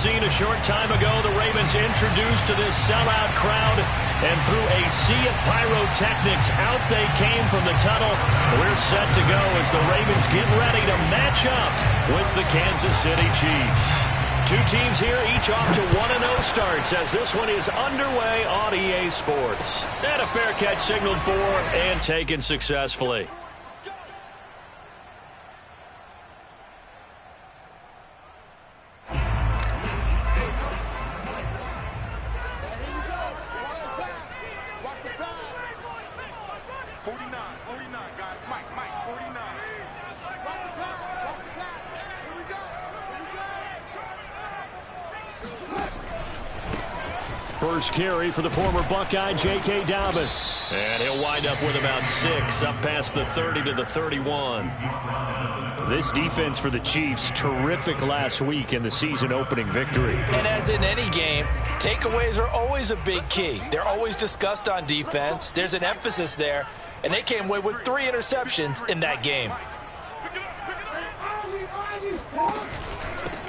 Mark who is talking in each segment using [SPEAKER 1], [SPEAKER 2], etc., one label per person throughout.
[SPEAKER 1] scene a short time ago. The Ravens introduced to this sellout crowd, and through a sea of pyrotechnics, out they came from the tunnel. We're set to go as the Ravens get ready to match up with the Kansas City Chiefs. Two teams here, each off to 1-0 starts as this one is underway on EA Sports. And a fair catch signaled for and taken successfully. First carry for the former Buckeye, J.K. Dobbins. And he'll wind up with about 6, up past the 30 to the 31. This defense for the Chiefs, terrific last week in the season-opening victory.
[SPEAKER 2] And as in any game, takeaways are always a big key. They're always discussed on defense. There's an emphasis there, and they came away with 3 interceptions in that game.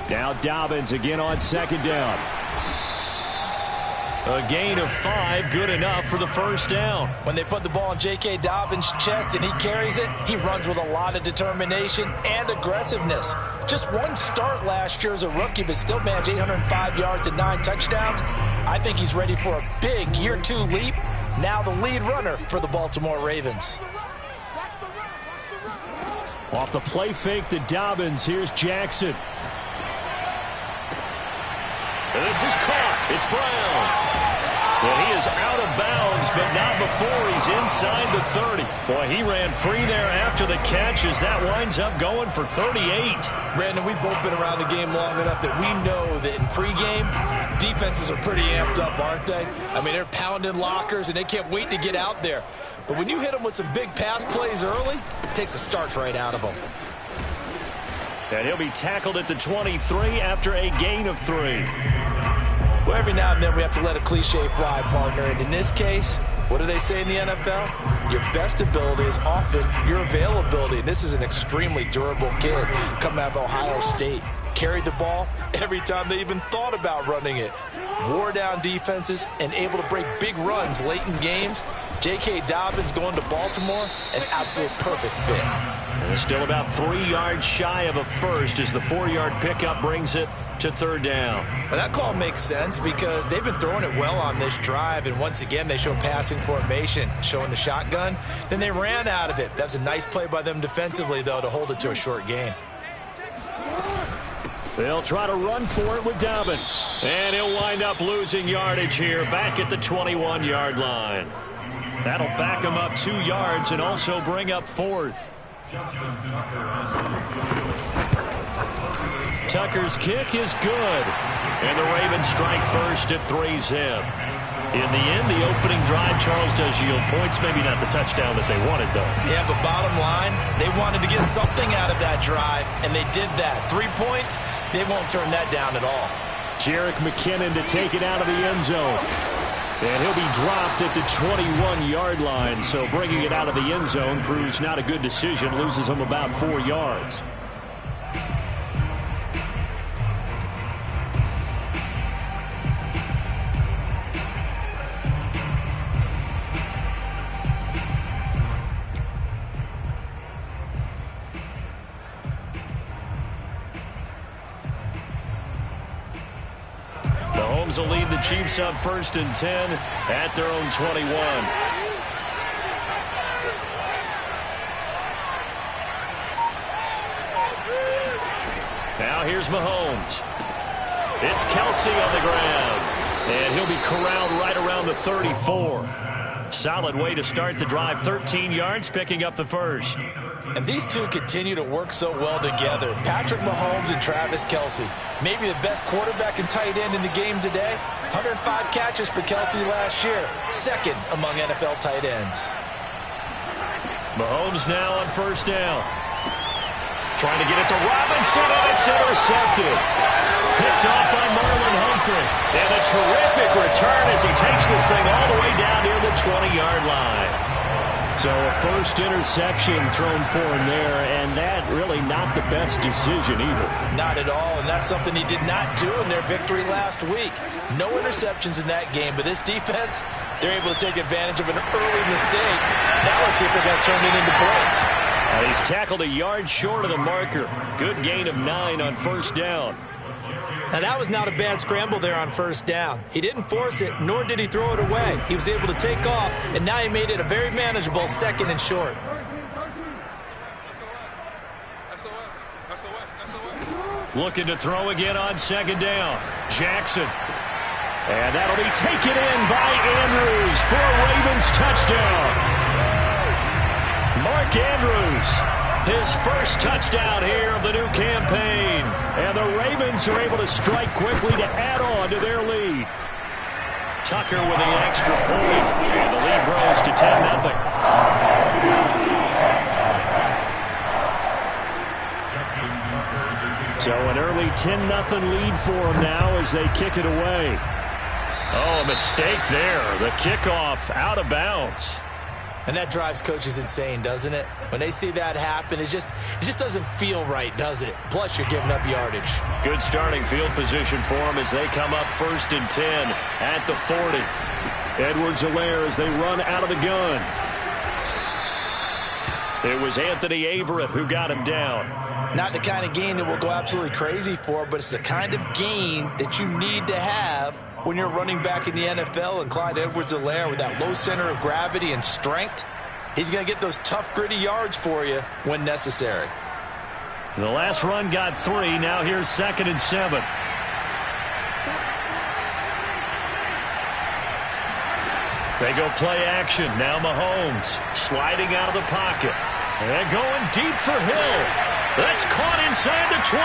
[SPEAKER 1] Now Dobbins again on second down. A gain of 5, good enough for the first down.
[SPEAKER 2] When they put the ball in J.K. Dobbins' chest and he carries it, he runs with a lot of determination and aggressiveness. Just one start last year as a rookie, but still managed 805 yards and 9 touchdowns. I think he's ready for a big year 2 leap. Now the lead runner for the Baltimore Ravens.
[SPEAKER 1] Off the play fake to Dobbins, here's Jackson. And this is caught. It's Brown. Well, he is out of bounds, but not before he's inside the 30. Boy, he ran free there after the catch as that winds up going for 38.
[SPEAKER 3] Brandon, we've both been around the game long enough that we know that in pregame, defenses are pretty amped up, aren't they? I mean, they're pounding lockers, and they can't wait to get out there. But when you hit them with some big pass plays early, it takes the starch right out of them.
[SPEAKER 1] And he'll be tackled at the 23 after a gain of 3.
[SPEAKER 2] Well, every now and then we have to let a cliche fly, partner. And in this case, what do they say in the NFL? Your best ability is often your availability. And this is an extremely durable kid coming out of Ohio State. Carried the ball every time they even thought about running it. Wore down defenses and able to break big runs late in games. J.K. Dobbins going to Baltimore, an absolute perfect fit.
[SPEAKER 1] And still about 3 yards shy of a first as the 4-yard pickup brings it to third down.
[SPEAKER 2] Well, that call makes sense because they've been throwing it well on this drive, and once again they show passing formation, showing the shotgun. Then they ran out of it. That's a nice play by them defensively, though, to hold it to a short gain.
[SPEAKER 1] They'll try to run for it with Dobbins. And he'll wind up losing yardage here back at the 21-yard line. That'll back him up 2 yards and also bring up 4th. Tucker's kick is good. And the Ravens strike first at 3-zip. In the end, the opening drive, Charles, does yield points. Maybe not the touchdown that they wanted, though.
[SPEAKER 2] Yeah, but bottom line, they wanted to get something out of that drive, and they did that. 3 points, they won't turn that down at all.
[SPEAKER 1] Jerick McKinnon to take it out of the end zone. And he'll be dropped at the 21-yard line, so bringing it out of the end zone proves not a good decision, loses him about 4 yards. Mahomes will lead the Chiefs up 1st and 10 at their own 21. Now here's Mahomes. It's Kelsey on the ground. And he'll be corralled right around the 34. Solid way to start the drive. 13 yards, picking up the first.
[SPEAKER 2] And these two continue to work so well together. Patrick Mahomes and Travis Kelsey. Maybe the best quarterback and tight end in the game today. 105 catches for Kelsey last year. Second among NFL tight ends.
[SPEAKER 1] Mahomes now on 1st down. Trying to get it to Robinson, and it's intercepted. Picked off by Marlon Humphrey. And a terrific return as he takes this thing all the way down near the 20-yard line. So a first interception thrown for him there, and that really not the best decision either.
[SPEAKER 2] Not at all, and that's something he did not do in their victory last week. No interceptions in that game, but this defense, they're able to take advantage of an early mistake. Now let's see if they're going to turn it into points.
[SPEAKER 1] He's tackled a yard short of the marker. Good gain of 9 on first down.
[SPEAKER 2] Now, that was not a bad scramble there on first down. He didn't force it, nor did he throw it away. He was able to take off, and now he made it a very manageable 2nd and short.
[SPEAKER 1] Looking to throw again on 2nd down. Jackson. And that'll be taken in by Andrews for a Ravens touchdown. Mark Andrews. His first touchdown here of the new campaign. And the Ravens are able to strike quickly to add on to their lead. Tucker with the extra point. And the lead grows to 10-0. So an early 10-0 lead for them now as they kick it away. Oh, a mistake there. The kickoff out of bounds.
[SPEAKER 2] And that drives coaches insane, doesn't it? When they see that happen, it just doesn't feel right, does it? Plus, you're giving up yardage. Good starting field position for them as they come up 1st and 10 at the 40. Edwards-Helaire as they run out of the gun. It was Anthony Averett who got him down. Not the kind of gain that we'll go absolutely crazy for, but it's the kind of gain that you need to have when you're running back in the NFL. And Clyde Edwards-Helaire, with that low center of gravity and strength, he's going to get those tough, gritty yards for you when necessary.
[SPEAKER 1] The last run got 3. Now here's 2nd and 7. They go play action. Now Mahomes sliding out of the pocket. And going deep for Hill. That's caught inside the 20.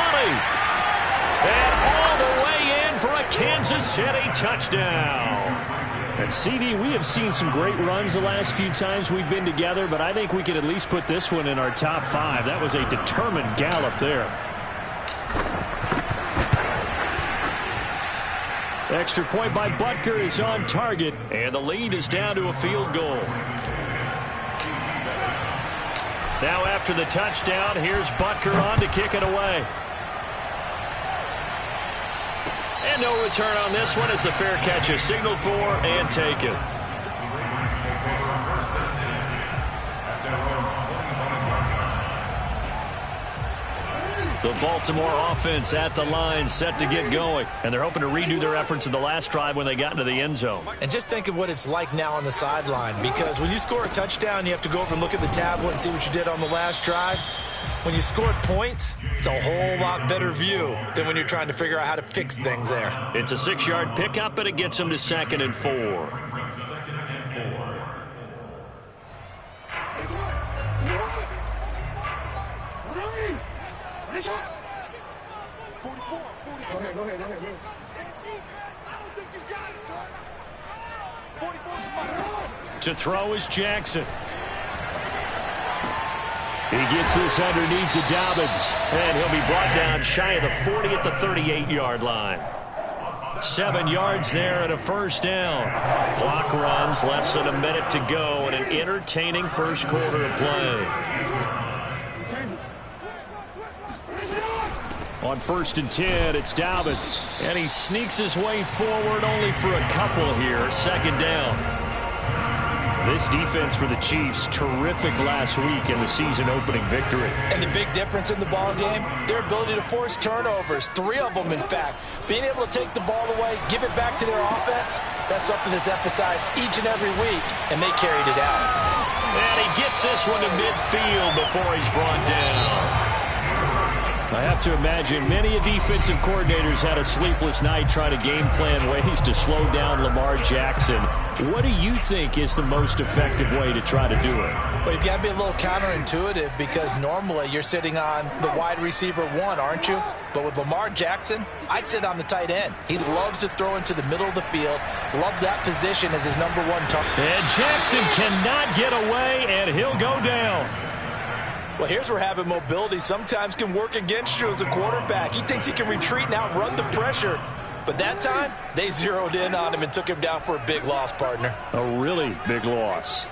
[SPEAKER 1] And all the way in for a Kansas City touchdown. And CD, we have seen some great runs the last few times we've been together, but I think we could at least put this one in our top 5. That was a determined gallop there. Extra point by Butker is on target, and the lead is down to a field goal. Now after the touchdown, here's Butker on to kick it away. And no return on this one as the fair catch is signaled for and taken. The Baltimore offense at the line set to get going. And they're hoping to redo their efforts in the last drive when they got into the end zone.
[SPEAKER 2] And just think of what it's like now on the sideline. Because when you score a touchdown, you have to go over and look at the tablet and see what you did on the last drive. When you scored points, it's a whole lot better view than when you're trying to figure out how to fix things there.
[SPEAKER 1] It's a 6-yard pickup, and it gets them to 2nd and 4.
[SPEAKER 4] Go ahead.
[SPEAKER 1] To throw is Jackson. He gets this underneath to Dobbins, and he'll be brought down shy of the 40 at the 38-yard line. 7 yards there and a first down. Clock runs, less than a minute to go, and an entertaining first quarter of play. On 1st and 10, it's Dobbins. And he sneaks his way forward only for a couple here. 2nd down. This defense for the Chiefs, terrific last week in the season-opening victory.
[SPEAKER 2] And the big difference in the ball game, their ability to force turnovers. 3 of them, in fact. Being able to take the ball away, give it back to their offense, that's something that's emphasized each and every week, and they carried it out.
[SPEAKER 1] And he gets this one to midfield before he's brought down. I have to imagine many defensive coordinators had a sleepless night trying to game plan ways to slow down Lamar Jackson. What do you think is the most effective way to try to do it?
[SPEAKER 2] Well, you've got to be a little counterintuitive because normally you're sitting on the wide receiver 1, aren't you? But with Lamar Jackson, I'd sit on the tight end. He loves to throw into the middle of the field, loves that position as his #1 target.
[SPEAKER 1] And Jackson cannot get away, and he'll go down.
[SPEAKER 2] Well, here's where having mobility sometimes can work against you as a quarterback. He thinks he can retreat and outrun the pressure. But that time, they zeroed in on him and took him down for a big loss, partner.
[SPEAKER 1] A really big loss.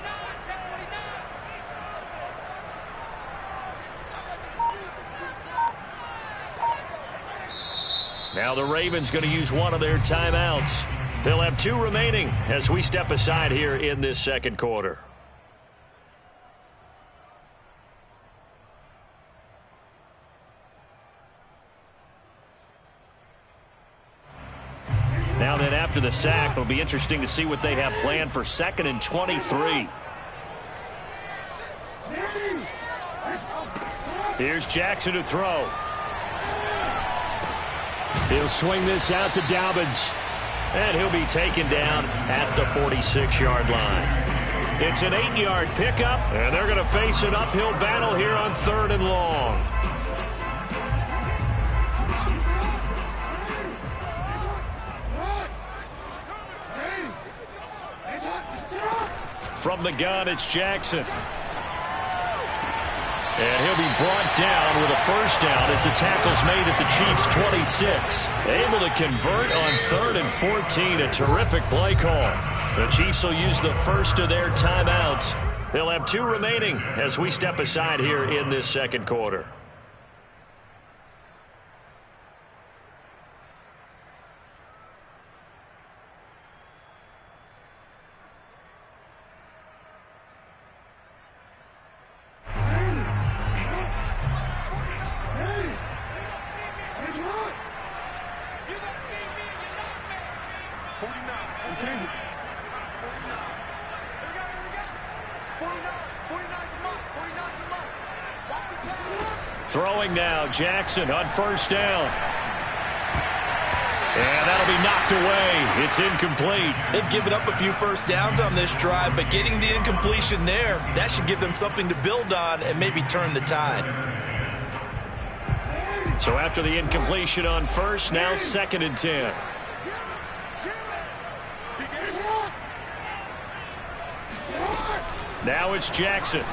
[SPEAKER 1] Now the Ravens going to use one of their timeouts. They'll have 2 remaining as we step aside here in this second quarter. Now then, after the sack, it'll be interesting to see what they have planned for 2nd and 23. Here's Jackson to throw. He'll swing this out to Dobbins. And he'll be taken down at the 46-yard line. It's an 8-yard pickup, and they're going to face an uphill battle here on 3rd and long. From the gun, it's Jackson. And he'll be brought down with a first down as the tackle's made at the Chiefs' 26. Able to convert on 3rd and 14. A terrific play call. The Chiefs will use the first of their timeouts. They'll have 2 remaining as we step aside here in this second quarter. Throwing now, Jackson on first down. And that'll be knocked away. It's incomplete.
[SPEAKER 2] They've given up a few first downs on this drive, but getting the incompletion there, that should give them something to build on and maybe turn the tide.
[SPEAKER 1] So after the incompletion on first, now 2nd and 10. Now it's Jackson.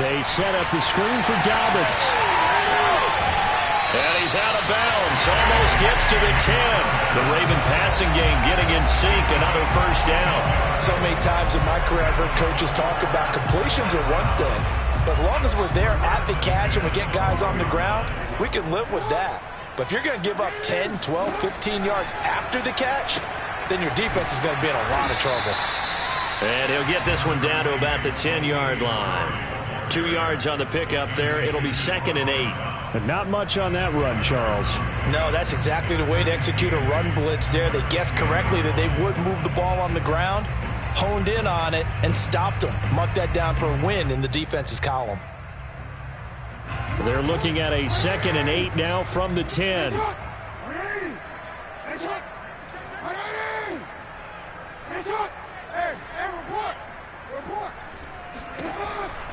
[SPEAKER 1] They set up the screen for Dobbins. And he's out of bounds. Almost gets to the 10. The Raven passing game getting in sync. Another first down.
[SPEAKER 2] So many times in my career I've heard coaches talk about completions are one thing. But as long as we're there at the catch and we get guys on the ground, we can live with that. But if you're going to give up 10, 12, 15 yards after the catch, then your defense is going to be in a lot of trouble.
[SPEAKER 1] And he'll get this one down to about the 10-yard line. 2 yards on the pickup there. It'll be 2nd and 8.
[SPEAKER 4] But not much on that run, Charles.
[SPEAKER 2] No, that's exactly the way to execute a run blitz there. They guessed correctly that they would move the ball on the ground, honed in on it, and stopped them. Mark that down for a win in the defense's column.
[SPEAKER 1] They're looking at a 2nd and 8 now from the 10.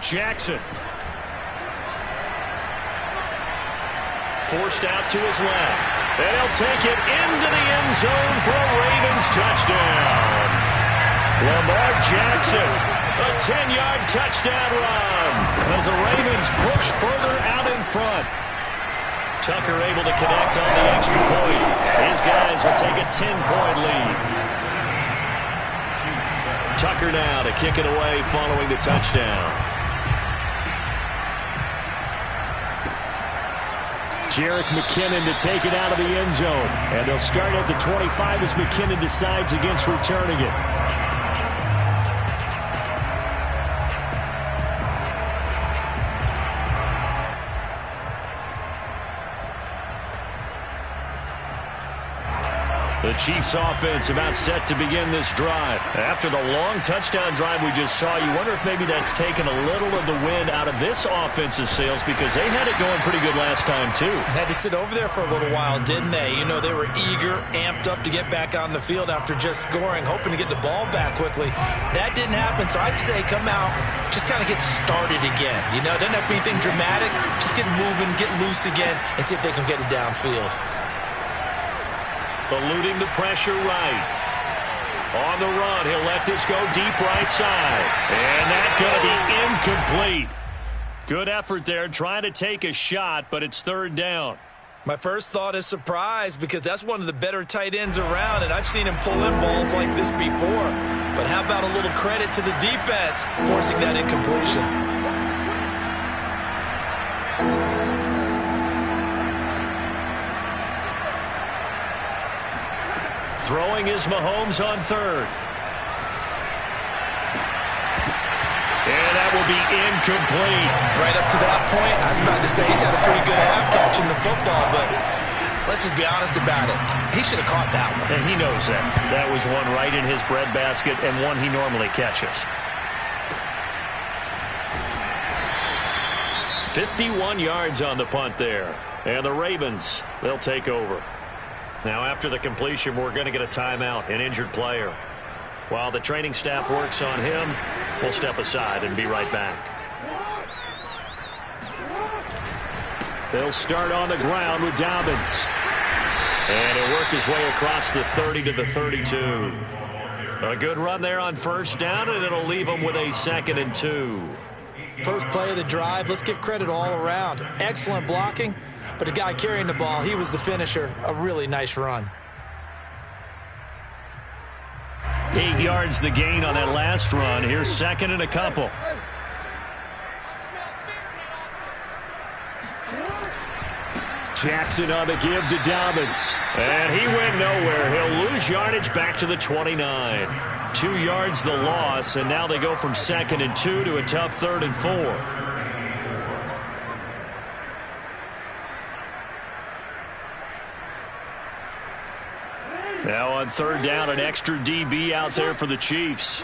[SPEAKER 1] Jackson. Forced out to his left. And he'll take it into the end zone for a Ravens touchdown. Lamar Jackson, a 10-yard touchdown run as the Ravens push further out in front. Tucker able to connect on the extra point. His guys will take a 10-point lead. Tucker now to kick it away following the touchdown. Jerick McKinnon to take it out of the end zone. And they'll start at the 25 as McKinnon decides against returning it. The Chiefs offense about set to begin this drive. After the long touchdown drive we just saw, you wonder if maybe that's taken a little of the wind out of this offensive sails because they had it going pretty good last time too.
[SPEAKER 2] Had to sit over there for a little while, didn't they? You know, they were eager, amped up to get back on the field after just scoring, hoping to get the ball back quickly. That didn't happen, so I'd say come out, just kind of get started again. You know, it doesn't have to be anything dramatic. Just get moving, get loose again, and see if they can get it downfield.
[SPEAKER 1] Eluding the pressure right. On the run, he'll let this go deep right side. And that's going to be incomplete. Good effort there, trying to take a shot, but it's 3rd down.
[SPEAKER 2] My first thought is surprise because that's one of the better tight ends around, and I've seen him pull in balls like this before. But how about a little credit to the defense forcing that incompletion?
[SPEAKER 1] Throwing is Mahomes on third. And that will be incomplete.
[SPEAKER 2] Right up to that point, I was about to say he's had a pretty good half catching the football, but let's just be honest about it. He should have caught that one.
[SPEAKER 1] And he knows that. That was one right in his breadbasket and one he normally catches. 51 yards on the punt there. And the Ravens, they'll take over. Now after the completion, we're going to get a timeout, an injured player. While the training staff works on him, we'll step aside and be right back. They'll start on the ground with Dobbins. And he'll work his way across the 30 to the 32. A good run there on first down, and it'll leave him with a 2nd and 2.
[SPEAKER 2] First play of the drive, let's give credit all around. Excellent blocking, but the guy carrying the ball, he was the finisher. A really nice run.
[SPEAKER 1] 8 yards the gain on that last run. Here's 2nd and a couple. Jackson on the give to Dobbins. And he went nowhere. He'll lose yardage back to the 29. 2 yards the loss, and now they go from 2nd and 2 to a tough 3rd and 4. Now on 3rd down, an extra DB out there for the Chiefs.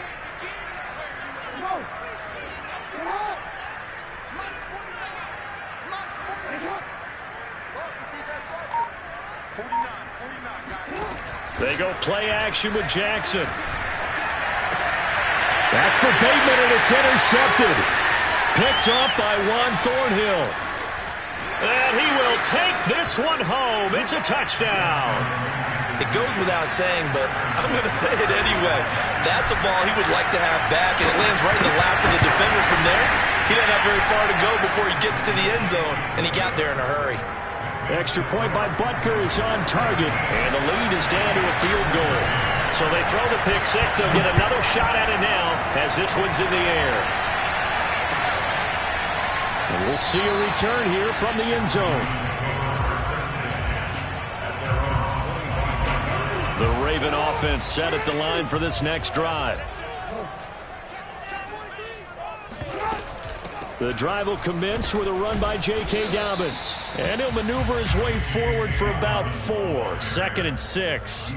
[SPEAKER 1] They go play action with Jackson. That's for Bateman, and it's intercepted. Picked up by Juan Thornhill. And he will take this one home. It's a touchdown.
[SPEAKER 2] It goes without saying, but I'm going to say it anyway. That's a ball he would like to have back, and it lands right in the lap of the defender from there. He doesn't have very far to go before he gets to the end zone, and he got there in a hurry.
[SPEAKER 1] Extra point by Butker is on target, and the lead is down to a field goal. So they throw the pick six. They'll get another shot at it now as this one's in the air. And we'll see a return here from the end zone. The Raven offense set at the line for this next drive. The drive will commence with a run by J.K. Dobbins. And he'll maneuver his way forward for about 4. 2nd and 6.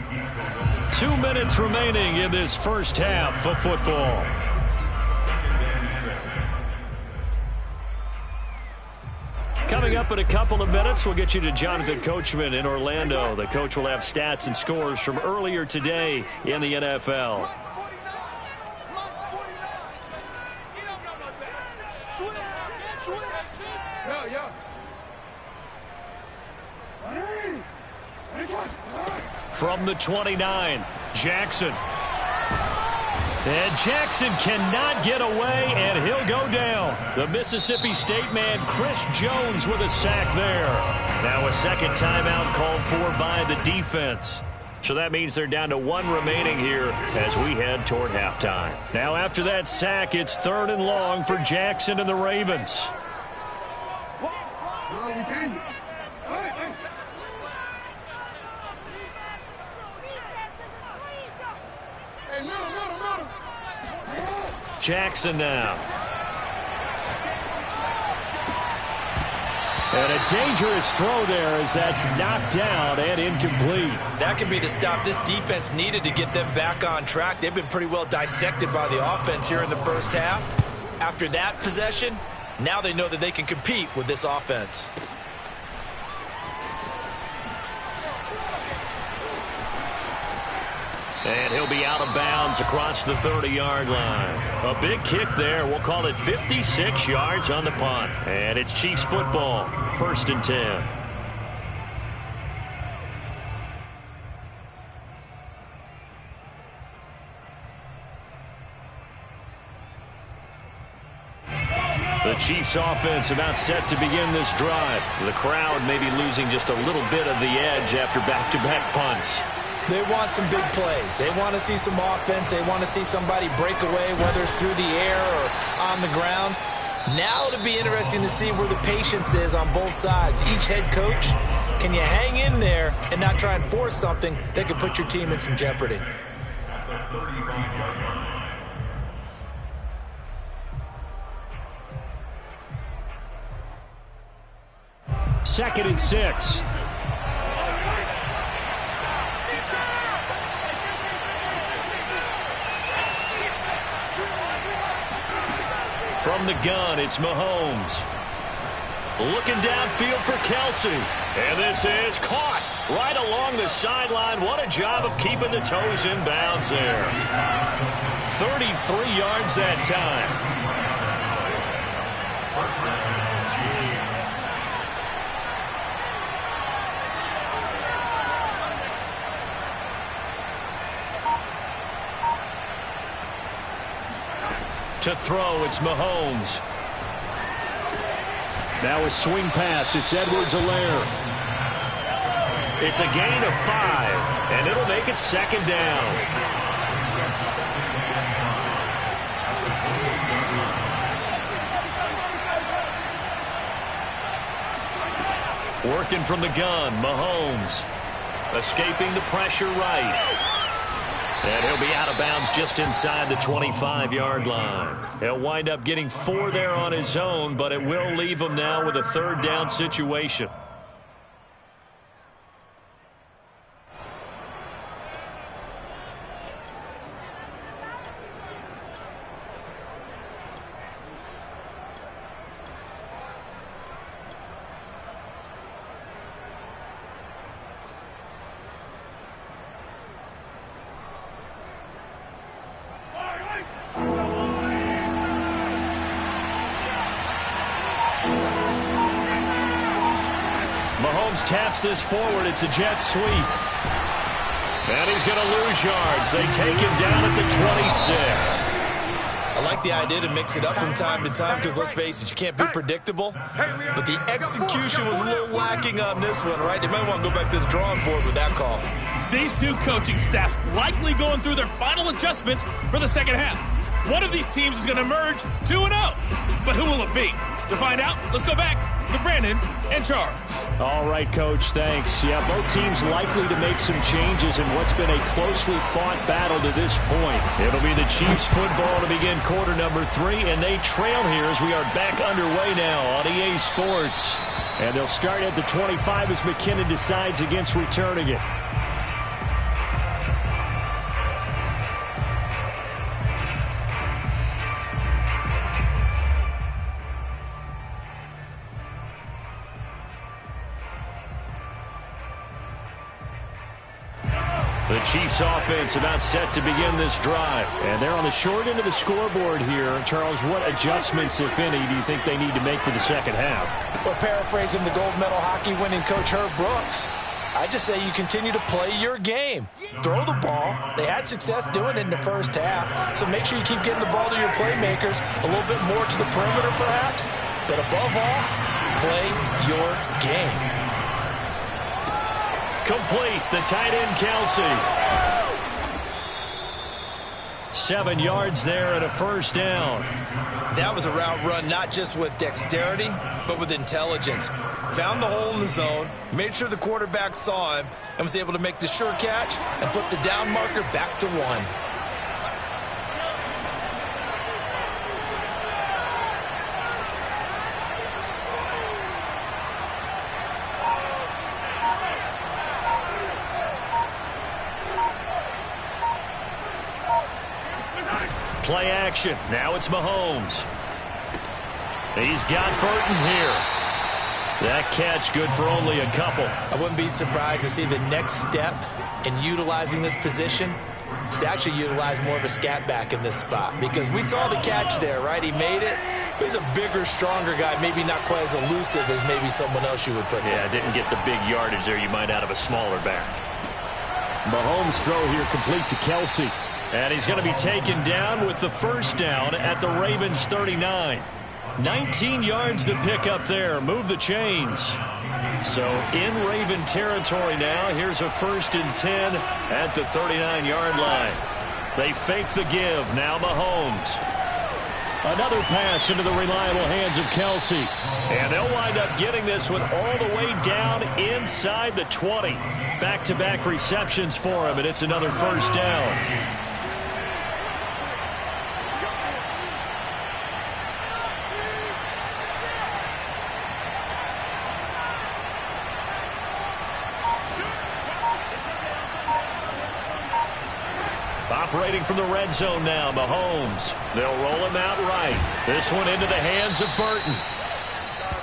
[SPEAKER 1] 2 minutes remaining in this first half of football. Coming up in a couple of minutes, we'll get you to Jonathan Coachman in Orlando. The coach will have stats and scores from earlier today in the NFL. From the 29, Jackson. And Jackson cannot get away, and he'll go down. The Mississippi State man, Chris Jones, with a sack there. Now a second timeout called for by the defense. So that means they're down to 1 remaining here as we head toward halftime. Now after that sack, it's 3rd and long for Jackson and the Ravens. Jackson now. And a dangerous throw there as that's knocked down and incomplete.
[SPEAKER 2] That could be the stop this defense needed to get them back on track. They've been pretty well dissected by the offense here in the first half. After that possession, now they know that they can compete with this offense.
[SPEAKER 1] And he'll be out of bounds across the 30-yard line. A big kick there. We'll call it 56 yards on the punt. And it's Chiefs football, 1st and 10. The Chiefs offense about set to begin this drive. The crowd maybe losing just a little bit of the edge after back-to-back punts.
[SPEAKER 2] They want some big plays. They want to see some offense. They want to see somebody break away, whether it's through the air or on the ground. Now it'll be interesting to see where the patience is on both sides. Each head coach Can you hang in there and not try and force something that could put your team in some jeopardy?
[SPEAKER 4] Second and 6.
[SPEAKER 1] From the gun, it's Mahomes. Looking downfield for Kelsey. And this is caught right along the sideline. What a job of keeping the toes in bounds there. 33 yards that time. To throw, it's Mahomes.
[SPEAKER 4] Now a swing pass. It's Edwards-Helaire.
[SPEAKER 1] It's a gain of 5, and it'll make it second down. Working from the gun, Mahomes. Escaping the pressure right. And he'll be out of bounds just inside the 25-yard line. He'll wind up getting 4 there on his own, but it will leave him now with a third down situation. Mahomes taps this forward. It's a jet sweep. And he's going to lose yards. They take him down at the 26.
[SPEAKER 2] I like the idea to mix it up from time to time because, let's face it, you can't be predictable. But the execution was a little lacking on this one, right? They might want to go back to the drawing board with that call.
[SPEAKER 5] These two coaching staffs likely going through their final adjustments for the second half. One of these teams is going to emerge 2-0. But who will it be? To find out, let's go back to Brandon and Charles.
[SPEAKER 4] All right, Coach, thanks. Yeah, both teams likely to make some changes in what's been a closely fought battle to this point.
[SPEAKER 1] It'll be the Chiefs football to begin quarter number 3, and they trail here as we are back underway now on EA Sports.
[SPEAKER 4] And they'll start at the 25 as McKinnon decides against returning it.
[SPEAKER 1] The Chiefs offense about set to begin this drive.
[SPEAKER 4] And they're on the short end of the scoreboard here. Charles, what adjustments, if any, do you think they need to make for the second half?
[SPEAKER 2] Well, paraphrasing the gold medal hockey winning coach Herb Brooks, I just say you continue to play your game. Throw the ball. They had success doing it in the first half, so make sure you keep getting the ball to your playmakers, a little bit more to the perimeter perhaps, but above all, play your game.
[SPEAKER 1] Complete, the tight end Kelsey. 7 yards there and a first down.
[SPEAKER 2] That was a route run not just with dexterity, but with intelligence. Found the hole in the zone, made sure the quarterback saw him, and was able to make the sure catch and flip the down marker back to 1.
[SPEAKER 1] Play action. Now it's Mahomes. He's got Burton here. That catch good for only a couple.
[SPEAKER 2] I wouldn't be surprised to see the next step in utilizing this position is to actually utilize more of a scat back in this spot, because we saw the catch there, right? He made it. He's a bigger, stronger guy, maybe not quite as elusive as maybe someone else you would put there.
[SPEAKER 1] Yeah, didn't get the big yardage there you might out of a smaller back.
[SPEAKER 4] Mahomes' throw here complete to Kelsey.
[SPEAKER 1] And he's going to be taken down with the first down at the Ravens 39. 19 yards to pick up there. Move the chains. So in Raven territory now. Here's a 1st and 10 at the 39-yard line. They fake the give. Now Mahomes.
[SPEAKER 4] Another pass into the reliable hands of Kelsey.
[SPEAKER 1] And they'll wind up getting this one all the way down inside the 20. Back-to-back receptions for him, and it's another first down. Operating from the red zone now, Mahomes. They'll roll him out right. This one into the hands of Burton.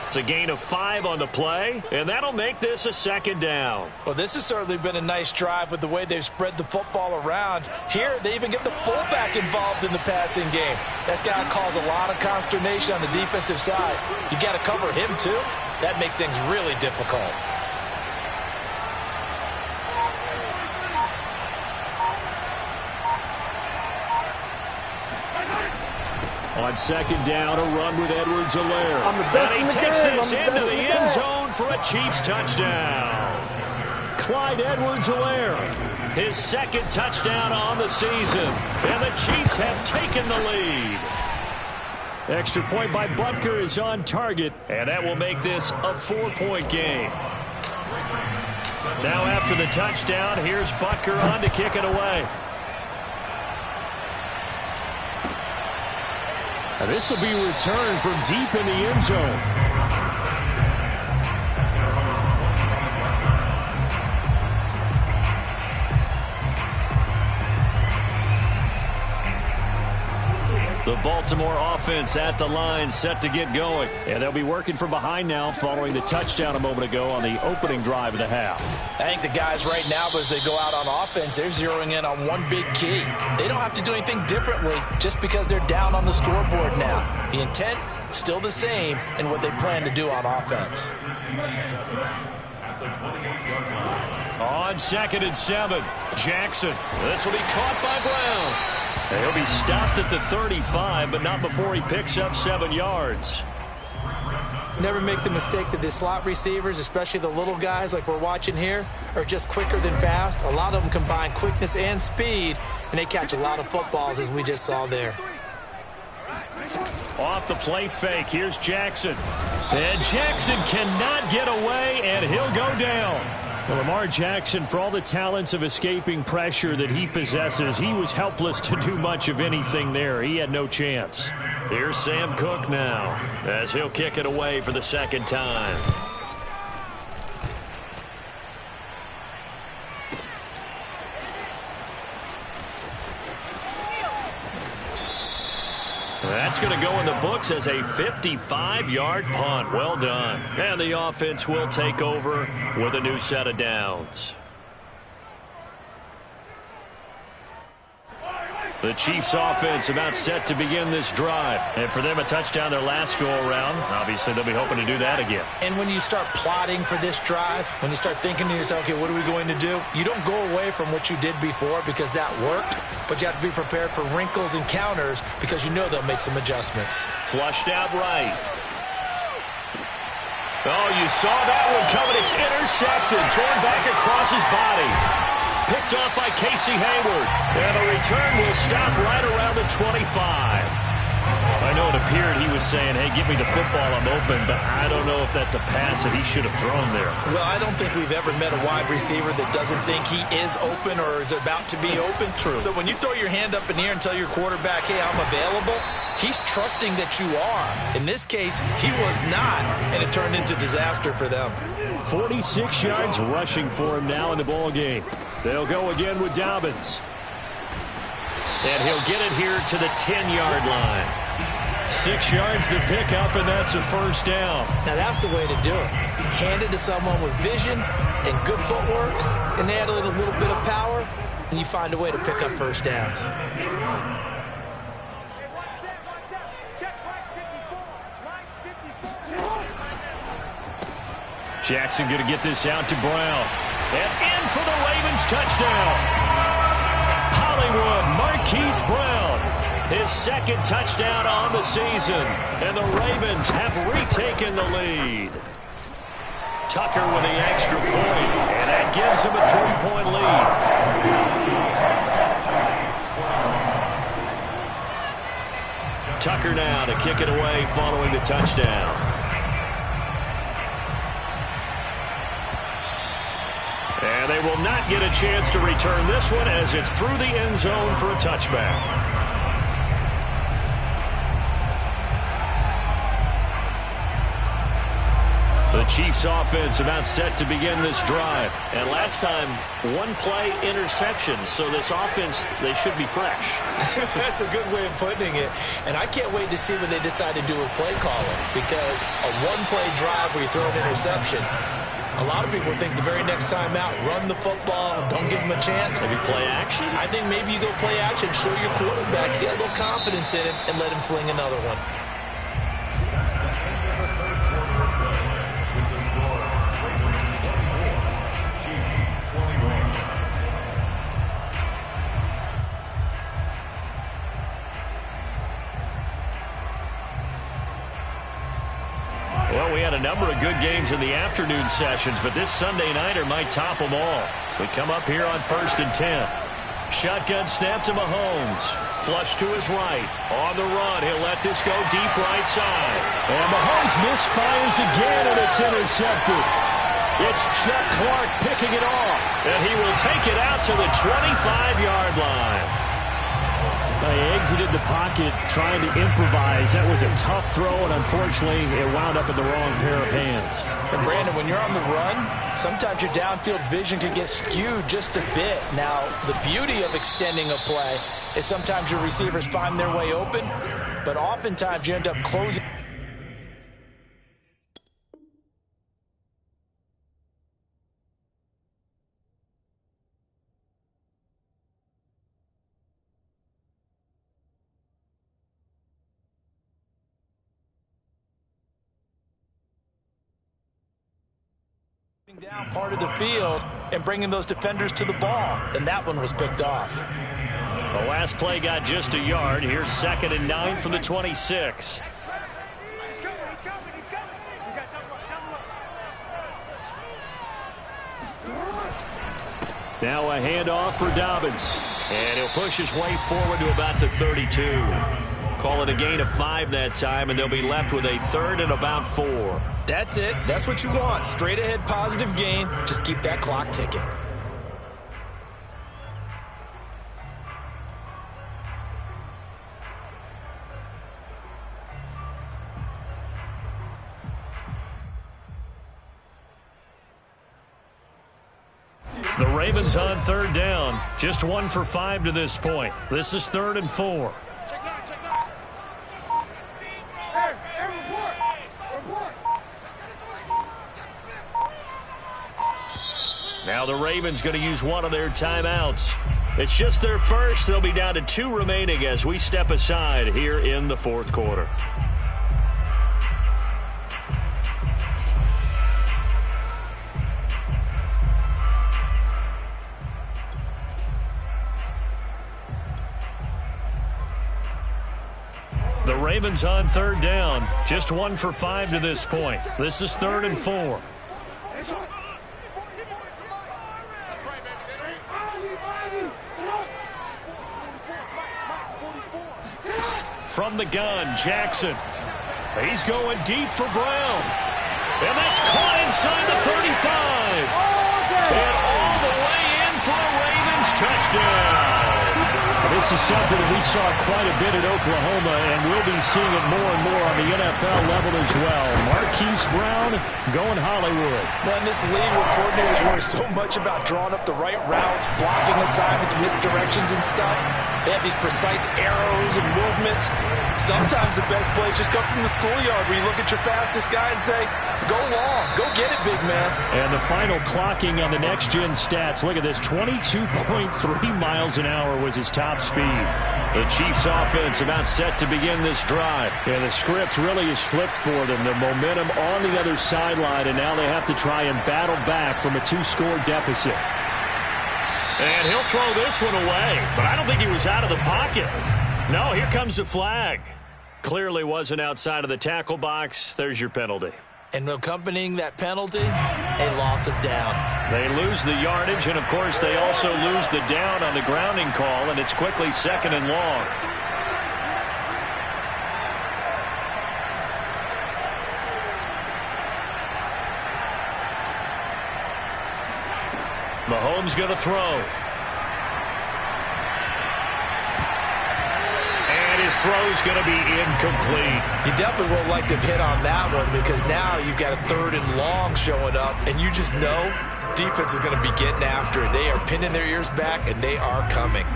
[SPEAKER 1] It's a gain of 5 on the play, and that'll make this a second down.
[SPEAKER 2] Well, this has certainly been a nice drive with the way they've spread the football around. Here, they even get the fullback involved in the passing game. That's got to cause a lot of consternation on the defensive side. You got to cover him, too. That makes things really difficult.
[SPEAKER 4] On second down, a run with Edwards-Helaire.
[SPEAKER 1] And he takes this into the end zone for a Chiefs touchdown.
[SPEAKER 4] Clyde Edwards-Helaire.
[SPEAKER 1] His second touchdown on the season. And the Chiefs have taken the lead.
[SPEAKER 4] Extra point by Butker is on target.
[SPEAKER 1] And that will make this a 4-point game. Now after the touchdown, here's Butker on to kick it away.
[SPEAKER 4] Now this will be returned from deep in the end zone.
[SPEAKER 1] The Baltimore offense at the line, set to get going.
[SPEAKER 4] And they'll be working from behind now following the touchdown a moment ago on the opening drive of the half.
[SPEAKER 2] I think the guys right now, as they go out on offense, they're zeroing in on one big key. They don't have to do anything differently just because they're down on the scoreboard now. The intent, still the same in what they plan to do on offense.
[SPEAKER 1] On 2nd and 7, Jackson. This will be caught by Brown. He'll be stopped at the 35, but not before he picks up 7 yards.
[SPEAKER 2] Never make the mistake that the slot receivers, especially the little guys like we're watching here, are just quicker than fast. A lot of them combine quickness and speed, and they catch a lot of footballs, as we just saw there.
[SPEAKER 1] Off the play fake, here's Jackson. And Jackson cannot get away, and he'll go down.
[SPEAKER 4] Well, Lamar Jackson, for all the talents of escaping pressure that he possesses, he was helpless to do much of anything there. He had no chance.
[SPEAKER 1] Here's Sam Cook now, as he'll kick it away for the second time. That's going to go in the books as a 55-yard punt. Well done. And the offense will take over with a new set of downs. The Chiefs offense about set to begin this drive. And for them, a touchdown their last go-around. Obviously, they'll be hoping to do that again.
[SPEAKER 2] And when you start plotting for this drive, when you start thinking to yourself, okay, what are we going to do? You don't go away from what you did before because that worked, but you have to be prepared for wrinkles and counters because you know they'll make some adjustments.
[SPEAKER 1] Flushed out right. Oh, you saw that one coming. It's intercepted. Torn back across his body. Picked off by Casey Hayward. And the return will stop right around the 25. I know it appeared he was saying, hey, give me the football, I'm open, but I don't know if that's a pass that he should have thrown there.
[SPEAKER 2] Well, I don't think we've ever met a wide receiver that doesn't think he is open or is about to be open.
[SPEAKER 1] True.
[SPEAKER 2] So when you throw your hand up in the air and tell your quarterback, hey, I'm available, he's trusting that you are. In this case, he was not, and it turned into disaster for them.
[SPEAKER 4] 46 yards rushing for him now in the ball game. They'll go again with Dobbins.
[SPEAKER 1] And he'll get it here to the 10-yard line. 6 yards to pick up, and that's a first down.
[SPEAKER 2] Now, that's the way to do it. Hand it to someone with vision and good footwork, and add a little bit of power, and you find a way to pick up first downs.
[SPEAKER 1] Jackson going to get this out to Brown. And in for the Ravens touchdown. Hollywood Marquise Brown. His second touchdown on the season. And the Ravens have retaken the lead. Tucker with the extra point. And that gives him a 3-point lead. Tucker now to kick it away following the touchdown. And they will not get a chance to return this one as it's through the end zone for a touchback. The Chiefs offense about set to begin this drive. And last time, one play interception. So this offense, they should be fresh.
[SPEAKER 2] That's a good way of putting it. And I can't wait to see what they decide to do with play calling. Because a one-play drive where you throw an interception, a lot of people think the very next time out, run the football, don't give them a chance.
[SPEAKER 1] Maybe play action?
[SPEAKER 2] I think maybe you go play action, show your quarterback, get a little confidence in him, and let him fling another one.
[SPEAKER 1] Well, we had a number of good games in the afternoon sessions, but this Sunday nighter might top them all. So we come up here on 1st and 10. Shotgun snap to Mahomes. Flush to his right. On the run, he'll let this go deep right side.
[SPEAKER 4] And Mahomes misfires again, and it's intercepted.
[SPEAKER 1] It's Chuck Clark picking it off. And he will take it out to the 25-yard line.
[SPEAKER 4] They exited the pocket trying to improvise. That was a tough throw, and unfortunately, it wound up in the wrong pair of hands.
[SPEAKER 2] And Brandon, when you're on the run, sometimes your downfield vision can get skewed just a bit. Now, the beauty of extending a play is sometimes your receivers find their way open, but oftentimes you end up closing. Down part of the field and bringing those defenders to the ball, and that one was picked off.
[SPEAKER 1] The last play got just a yard. Here's 2nd and 9 from the 26.
[SPEAKER 4] Now a handoff for Dobbins.
[SPEAKER 1] And he'll push his way forward to about the 32. Call it a gain of 5 that time, and they'll be left with a 3rd and about 4.
[SPEAKER 2] That's it. That's what you want. Straight ahead positive gain. Just keep that clock ticking.
[SPEAKER 1] The Ravens on 3rd down. Just 1 for 5 to this point. This is 3rd and 4. Now the Ravens going to use one of their timeouts. It's just their first. They'll be down to 2 remaining as we step aside here in the 4th quarter. The Ravens on 3rd down. Just 1 for 5 to this point. This is 3rd and 4. From the gun, Jackson. He's going deep for Brown. And that's caught inside the 35. And all the way in for a Ravens touchdown.
[SPEAKER 4] This is something that we saw quite a bit at Oklahoma, and we'll be seeing it more and more on the NFL level as well. Marquise Brown going Hollywood.
[SPEAKER 2] Well, in this league where coordinators worry so much about drawing up the right routes, blocking assignments, misdirections and stuff, they have these precise arrows and movements. Sometimes the best plays just come from the schoolyard where you look at your fastest guy and say, go long, go get it, big man.
[SPEAKER 4] And the final clocking on the next-gen stats. Look at this, 22.3 miles an hour was his top speed.
[SPEAKER 1] The Chiefs offense about set to begin this drive.
[SPEAKER 4] Yeah, the script really is flipped for them. The momentum on the other sideline, and now they have to try and battle back from a 2-score deficit.
[SPEAKER 1] And he'll throw this one away, but I don't think he was out of the pocket. No, here comes the flag. Clearly wasn't outside of the tackle box. There's your penalty.
[SPEAKER 2] And accompanying that penalty, a loss of down.
[SPEAKER 1] They lose the yardage, and of course they also lose the down on the grounding call, and it's quickly 2nd and long. Mahomes going to throw. And his throw's going to be incomplete.
[SPEAKER 2] You definitely would like to have hit on that one because now you've got a 3rd and long showing up, and you just know defense is going to be getting after it. They are pinning their ears back, and they are coming.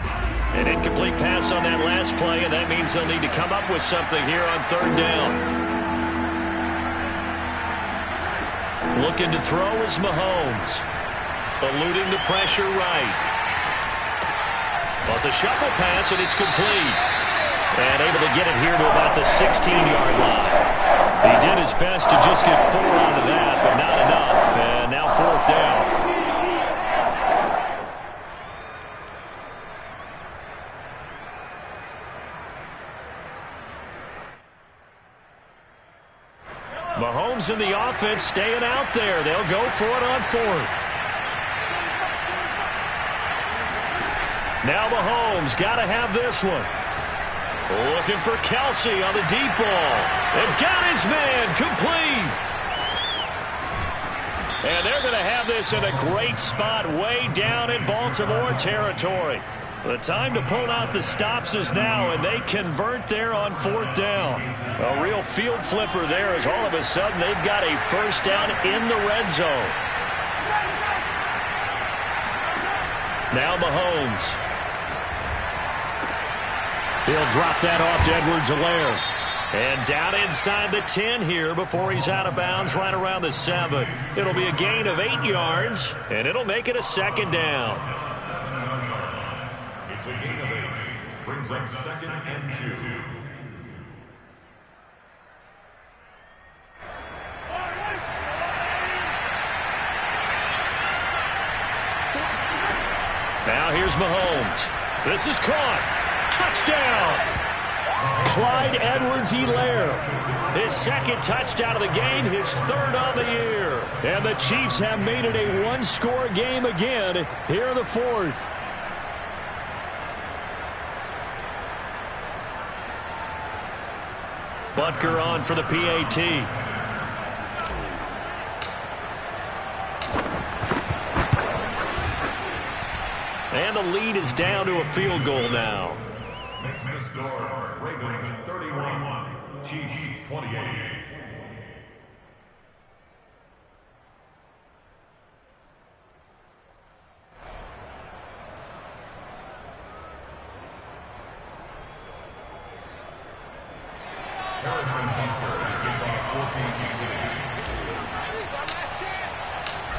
[SPEAKER 1] An incomplete pass on that last play, and that means they'll need to come up with something here on 3rd down. Looking to throw is Mahomes. Eluding the pressure right. Well, it's a shuffle pass, and it's complete. And able to get it here to about the 16-yard line. He did his best to just get 4 out of that, but not enough. And now 4th down. Mahomes and the offense staying out there. They'll go for it on 4th. Now Mahomes got to have this one. Looking for Kelsey on the deep ball. And got his man complete. And they're going to have this in a great spot way down in Baltimore territory. The time to pull out the stops is now, and they convert there on 4th down. A real field flipper there as all of a sudden they've got a 1st down in the red zone. Now Mahomes. He'll drop that off to Edwards-Helaire. And down inside the 10 here before he's out of bounds right around the 7. It'll be a gain of 8 yards, and it'll make it a 2nd down.
[SPEAKER 6] It's a gain of 8. Brings up 2nd and 2.
[SPEAKER 1] Now here's Mahomes. This is caught. Touchdown! Clyde Edwards-Helaire. His 2nd touchdown of the game, his 3rd on the year. And the Chiefs have made it a 1-score game again here in the 4th. Butker on for the PAT. And the lead is down to a field goal now.
[SPEAKER 6] Makes the score Ravens 31, Chiefs 28.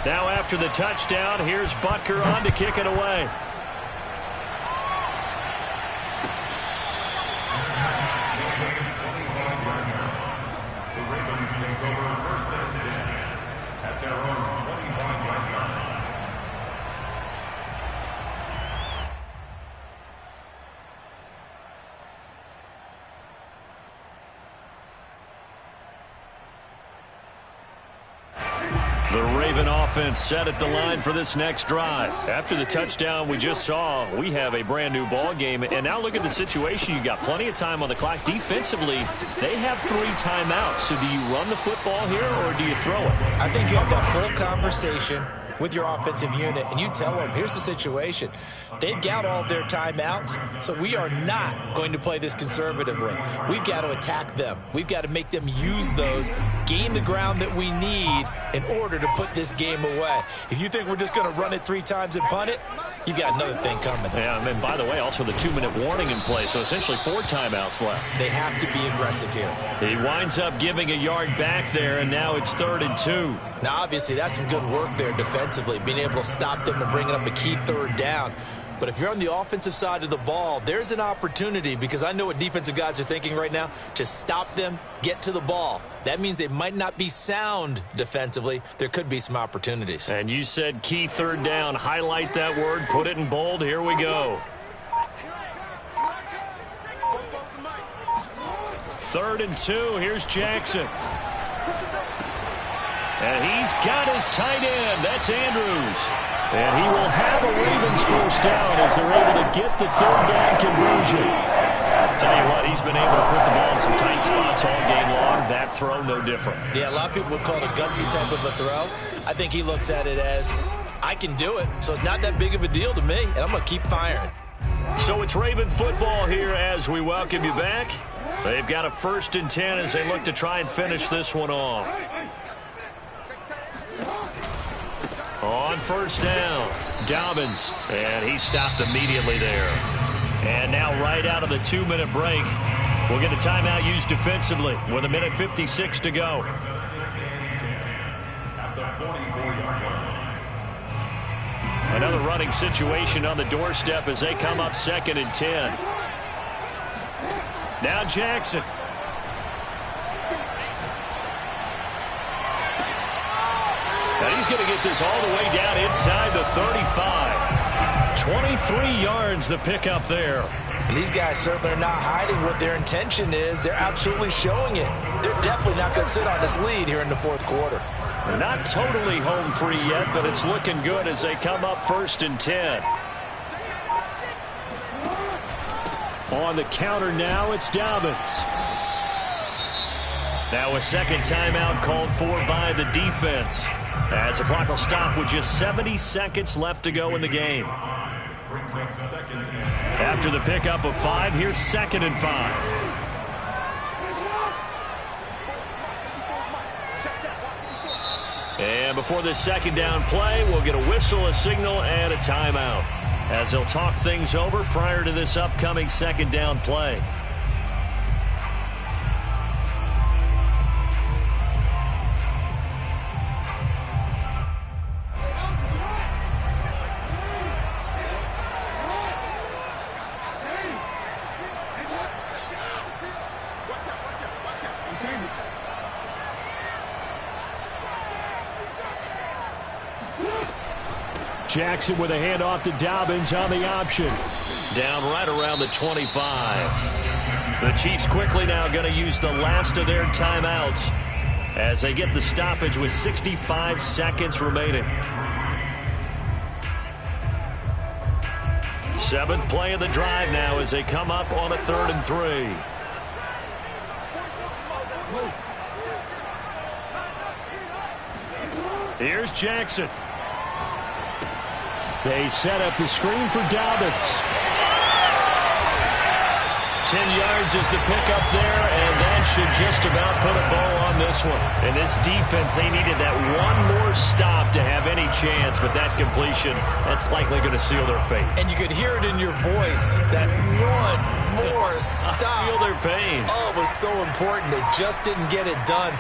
[SPEAKER 1] Now after the touchdown, here's Butker on to kick it away.
[SPEAKER 6] The Ravens take over 1st and 10 at their own 25-yard line.
[SPEAKER 1] The Raven offense set at the line for this next drive. After the touchdown we just saw, we have a brand new ball game. And now look at the situation. You got plenty of time on the clock. Defensively, they have 3 timeouts. So do you run the football here or do you throw it?
[SPEAKER 2] I think you have that full conversation with your offensive unit, and you tell them, here's the situation. They've got all their timeouts, so we are not going to play this conservatively. We've got to attack them. We've got to make them use those, gain the ground that we need in order to put this game away. If you think we're just going to run it 3 times and punt it, you got another thing coming.
[SPEAKER 1] Yeah, and by the way, also the 2-minute warning in play, so essentially 4 timeouts left.
[SPEAKER 2] They have to be aggressive here.
[SPEAKER 1] He winds up giving a yard back there, and now it's 3rd and 2.
[SPEAKER 2] Now, obviously, that's some good work there defensively, being able to stop them and bringing up a key 3rd down. But if you're on the offensive side of the ball, there's an opportunity, because I know what defensive guys are thinking right now, to stop them, get to the ball. That means they might not be sound defensively. There could be some opportunities.
[SPEAKER 1] And you said key 3rd down. Highlight that word. Put it in bold. Here we go. 3rd and 2. Here's Jackson. And he's got his tight end. That's Andrews. And he will have a Ravens 1st down as they're able to get the 3rd down conversion. Tell you what, he's been able to put the ball in some tight spots all game long. That throw, no different.
[SPEAKER 2] Yeah, a lot of people would call it a gutsy type of a throw. I think he looks at it as
[SPEAKER 3] I can do it. So it's not that big of a deal to me, and I'm going to keep firing.
[SPEAKER 1] So it's Raven football here as we welcome you back. They've got a 1st and 10 as they look to try and finish this one off. On 1st down, Dobbins, and he stopped immediately there. And now right out of the 2-minute break, we'll get a timeout used defensively with 1:56 to go. Another running situation on the doorstep as they come up 2nd and 10. Now Jackson. And he's going to get this all the way down inside the 35. 23 yards the pickup there.
[SPEAKER 3] And these guys certainly are not hiding what their intention is. They're absolutely showing it. They're definitely not going to sit on this lead here in the 4th quarter.
[SPEAKER 1] Not totally home free yet, but it's looking good as they come up 1st and 10.
[SPEAKER 4] On the counter now, it's Dobbins.
[SPEAKER 1] Now a 2nd timeout called for by the defense, as the clock will stop with just 70 seconds left to go in the game. After the pickup of 5, here's 2nd and 5. And before this 2nd down play, we'll get a whistle, a signal, and a timeout, as they'll talk things over prior to this upcoming 2nd down play.
[SPEAKER 4] Jackson with a handoff to Dobbins on the option.
[SPEAKER 1] Down right around the 25. The Chiefs quickly now going to use the last of their timeouts as they get the stoppage with 65 seconds remaining. 7th play of the drive now as they come up on a 3rd and 3. Here's Jackson.
[SPEAKER 4] They set up the screen for Dobbins.
[SPEAKER 1] 10 yards is the pickup there, and that should just about put a bow on this one. And this defense, they needed that one more stop to have any chance, but that completion, that's likely going to seal their fate.
[SPEAKER 3] And you could hear it in your voice, that one more stop.
[SPEAKER 1] I feel their pain.
[SPEAKER 3] Oh, it was so important. They just didn't get it done.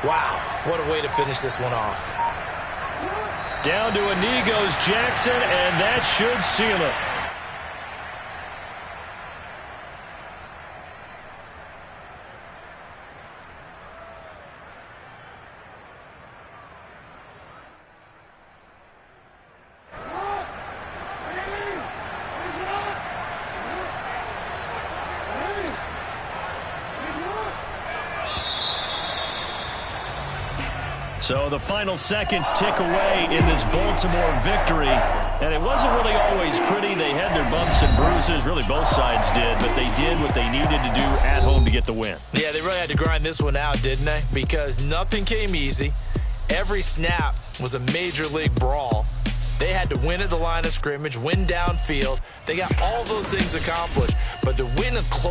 [SPEAKER 3] Wow, what a way to finish this one off.
[SPEAKER 1] Down to a knee goes Jackson, and that should seal it. So the final seconds tick away in this Baltimore victory. And it wasn't really always pretty. They had their bumps and bruises. Really, both sides did. But they did what they needed to do at home to get the win.
[SPEAKER 3] Yeah, they really had to grind this one out, didn't they? Because nothing came easy. Every snap was a major league brawl. They had to win at the line of scrimmage, win downfield. They got all those things accomplished. But to win a close